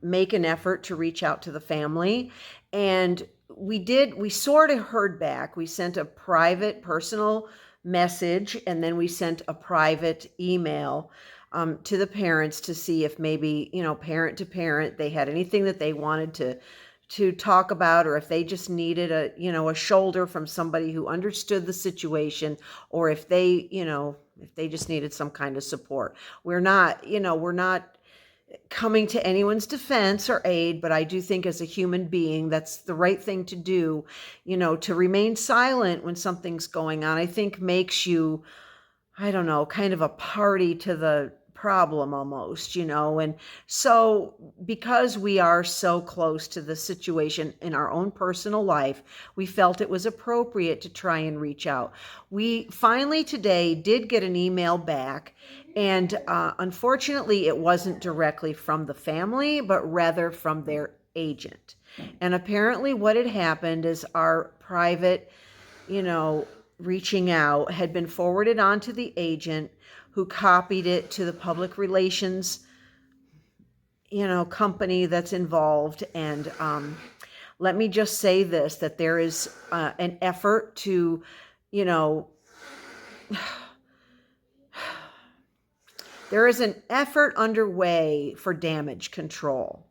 make an effort to reach out to the family, and we sort of heard back. We sent a private personal message, and then we sent a private email to the parents to see if maybe, parent to parent, they had anything that they wanted to talk about, or if they just needed a shoulder from somebody who understood the situation, or if they just needed some kind of support. We're not coming to anyone's defense or aid, but I do think as a human being, that's the right thing to do. To remain silent when something's going on, I think makes you, I don't know, kind of a party to the problem almost, and so because we are so close to the situation in our own personal life, we felt it was appropriate to try and reach out. We finally today did get an email back, and unfortunately it wasn't directly from the family, but rather from their agent. And apparently what had happened is our private reaching out had been forwarded on to the agent, who copied it to the public relations, company that's involved. And let me just say this, that there is an effort to, there is an effort underway for damage control.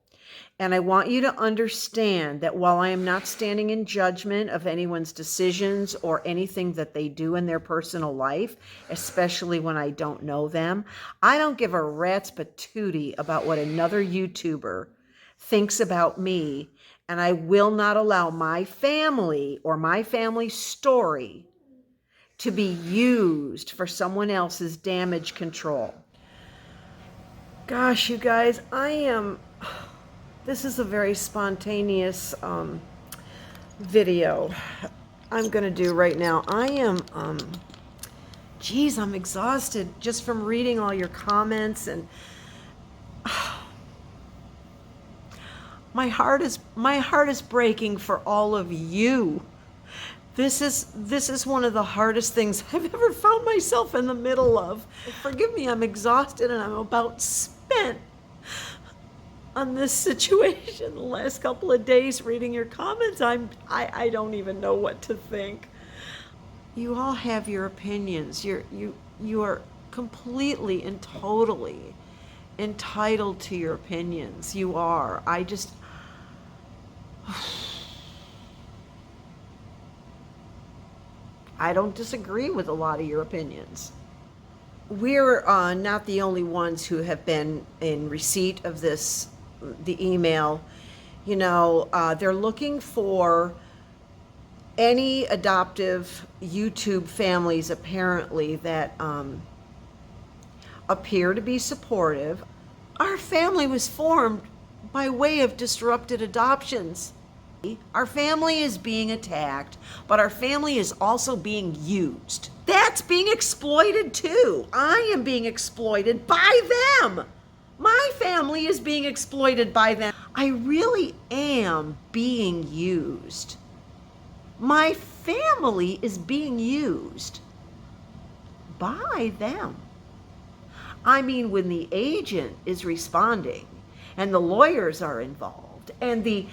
And I want you to understand that while I am not standing in judgment of anyone's decisions or anything that they do in their personal life, especially when I don't know them, I don't give a rat's patootie about what another YouTuber thinks about me. And I will not allow my family or my family's story to be used for someone else's damage control. Gosh, you guys, this is a very spontaneous video I'm going to do right now. I am, I'm exhausted just from reading all your comments, and my heart is breaking for all of you. This is one of the hardest things I've ever found myself in the middle of. Forgive me, I'm exhausted and I'm about spent on this situation. The last couple of days reading your comments, I don't even know what to think. You all have your opinions. You are completely and totally entitled to your opinions. You are. I don't disagree with a lot of your opinions. We're not the only ones who have been in receipt of the email. They're looking for any adoptive YouTube families, apparently, that appear to be supportive. Our family was formed by way of disrupted adoptions. Our family is being attacked, but our family is also being used. That's being exploited too. I am being exploited by them. My family is being exploited by them. I really am being used. My family is being used by them. I mean, when the agent is responding and the lawyers are involved and the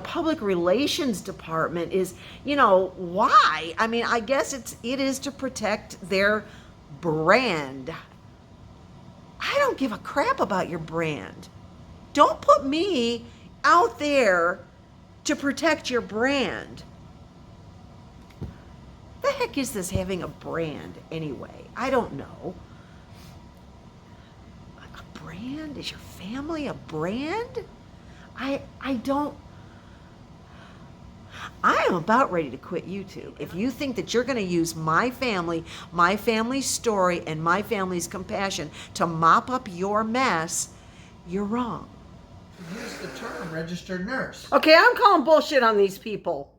public relations department is, why? I mean, I guess it is to protect their brand. I don't give a crap about your brand. Don't put me out there to protect your brand. The heck is this having a brand anyway? I don't know. A brand? Is your family a brand? I am about ready to quit YouTube. If you think that you're going to use my family's story, and my family's compassion to mop up your mess, you're wrong. Use the term registered nurse. Okay, I'm calling bullshit on these people.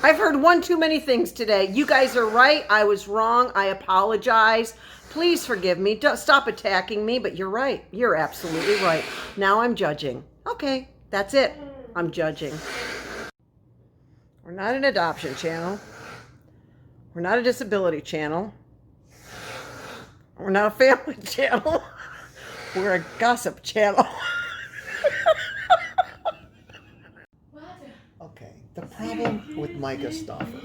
I've heard one too many things today. You guys are right. I was wrong. I apologize. Please forgive me. Don't stop attacking me, but you're right. You're absolutely right. Now I'm judging. Okay, that's it. I'm judging. We're not an adoption channel. We're not a disability channel. We're not a family channel. We're a gossip channel. Okay, the problem with Myka Stauffer.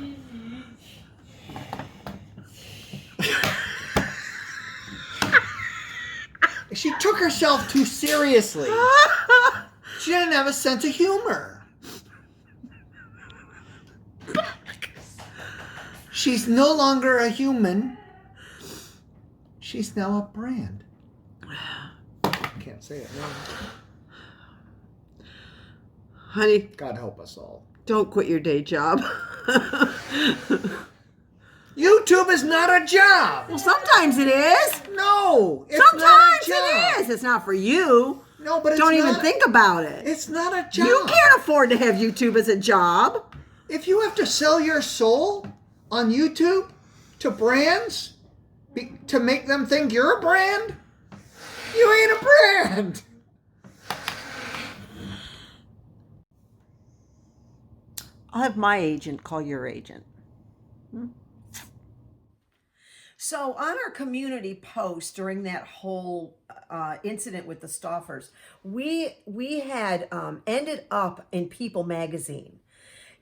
She took herself too seriously. She didn't have a sense of humor. She's no longer a human. She's now a brand. Can't say it now. Honey, God help us all. don't quit your day job. YouTube is not a job. Well, sometimes it is. No, it's Sometimes not a job. it is. It's not for you. No, but it's Don't even not- think about it. It's not a job. You can't afford to have YouTube as a job. If you have to sell your soul on YouTube to brands to make them think you're a brand, you ain't a brand. I'll have my agent call your agent. So on our community post during that whole incident with the Stauffers, we had ended up in People magazine.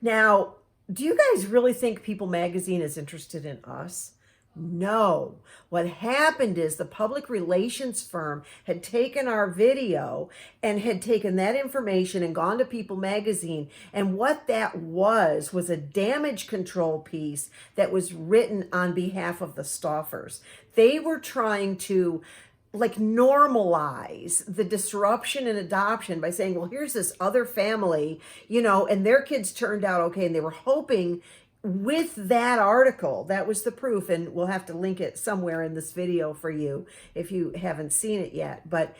Now, do you guys really think People magazine is interested in us? No. What happened is the public relations firm had taken our video and had taken that information and gone to People magazine. And what that was a damage control piece that was written on behalf of the Stauffers. They were trying to normalize the disruption in adoption by saying, well, here's this other family, and their kids turned out okay. And they were hoping with that article, that was the proof, and we'll have to link it somewhere in this video for you if you haven't seen it yet. But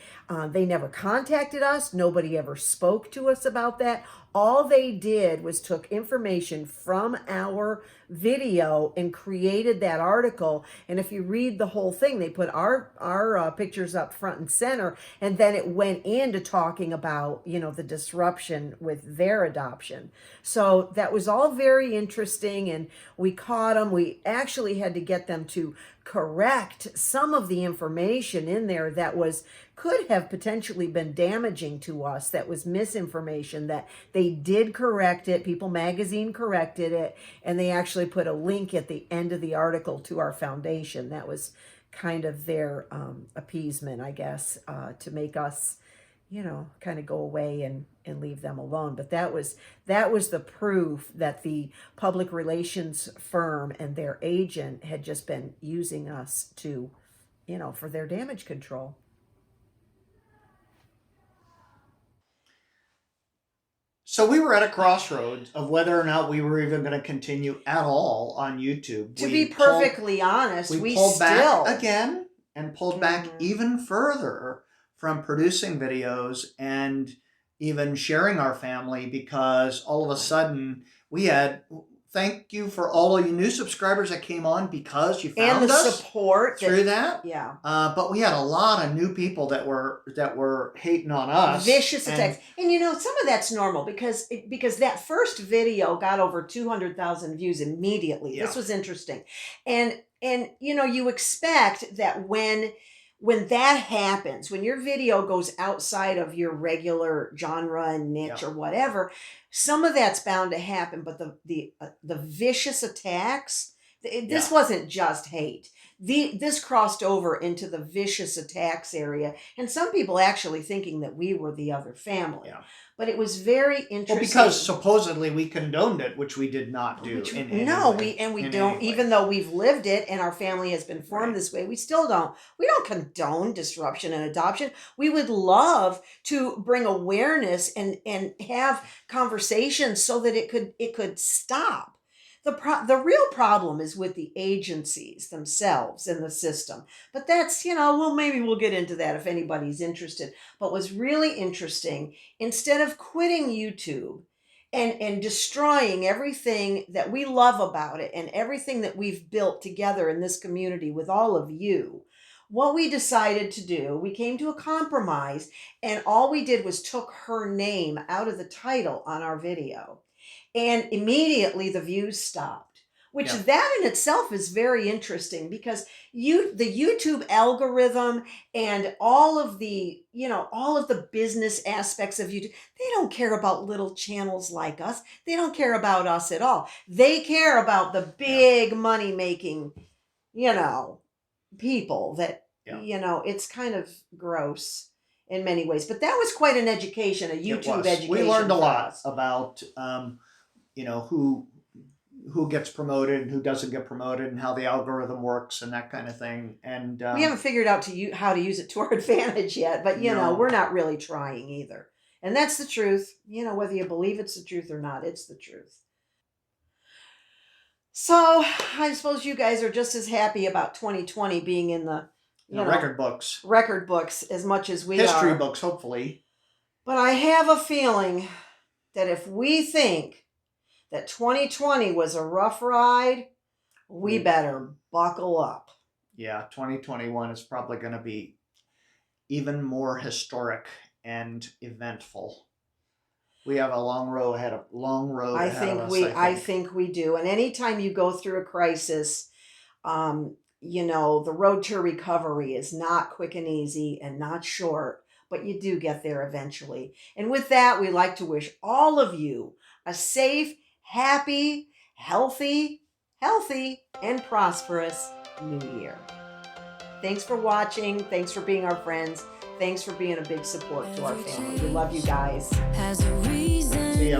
they never contacted us. Nobody ever spoke to us about that. All they did was took information from our video and created that article. And if you read the whole thing, they put our pictures up front and center, and then it went into talking about, the disruption with their adoption. So that was all very interesting, and we caught them. We actually had to get them to correct some of the information in there that could have potentially been damaging to us, that was misinformation. That they did correct it. People magazine corrected it, and they actually put a link at the end of the article to our foundation. That was kind of their appeasement, I guess, to make us, kind of go away and leave them alone. But that was the proof that the public relations firm and their agent had just been using us to, for their damage control. So we were at a crossroads of whether or not we were even going to continue at all on YouTube. To be perfectly honest, we pulled still back again and pulled back even further from producing videos and even sharing our family, because all of a sudden we had thank you for all of you new subscribers that came on because you And found the us support through that. Yeah. But we had a lot of new people that were hating on us. Vicious and- attacks. And you know, some of that's normal because that first video got over 200,000 views immediately. Yeah. This was interesting. And you know, you expect that when that happens, when your video goes outside of your regular genre and niche Yeah. or whatever, some of that's bound to happen. But the vicious attacks, this wasn't just hate. This crossed over into the vicious attacks area, and some people actually thinking that we were the other family. Yeah. But it was very interesting. Well, because supposedly we condoned it, which we did not do. in any way, we in don't. any way. Even though we've lived it and our family has been formed Right. this way, we still don't. We don't condone disruption and adoption. We would love to bring awareness and have conversations so that it could stop. The real problem is with the agencies themselves in the system. But that's, well, maybe we'll get into that if anybody's interested. But what's really interesting, instead of quitting YouTube and destroying everything that we love about it and everything that we've built together in this community with all of you, what we decided to do, we came to a compromise, and all we did was took her name out of the title on our video. And immediately the views stopped, which Yeah. that in itself is very interesting because the YouTube algorithm and all of the business aspects of YouTube, they don't care about little channels like us. They don't care about us at all. They care about the big money making, people that, it's kind of gross in many ways. But that was quite an education, a It YouTube was. education. We learned a for lot us. about who gets promoted and who doesn't get promoted and how the algorithm works and that kind of thing. And We haven't figured out how to use it to our advantage yet, but No. we're not really trying either. And that's the truth. Whether you believe it's the truth or not, it's the truth. So I suppose you guys are just as happy about 2020 being in the record books, record books as much as we history are. books, hopefully. But I have a feeling that if we think that 2020 was a rough ride, we better buckle up. Yeah, 2021 is probably going to be even more historic and eventful. We have a long road ahead of us. I think we do. And anytime you go through a crisis, the road to recovery is not quick and easy and not short, but you do get there eventually. And with that, we'd like to wish all of you a safe, happy, healthy, and prosperous new year. Thanks for watching. Thanks for being our friends. Thanks for being a big support to our family. We love you guys. See ya.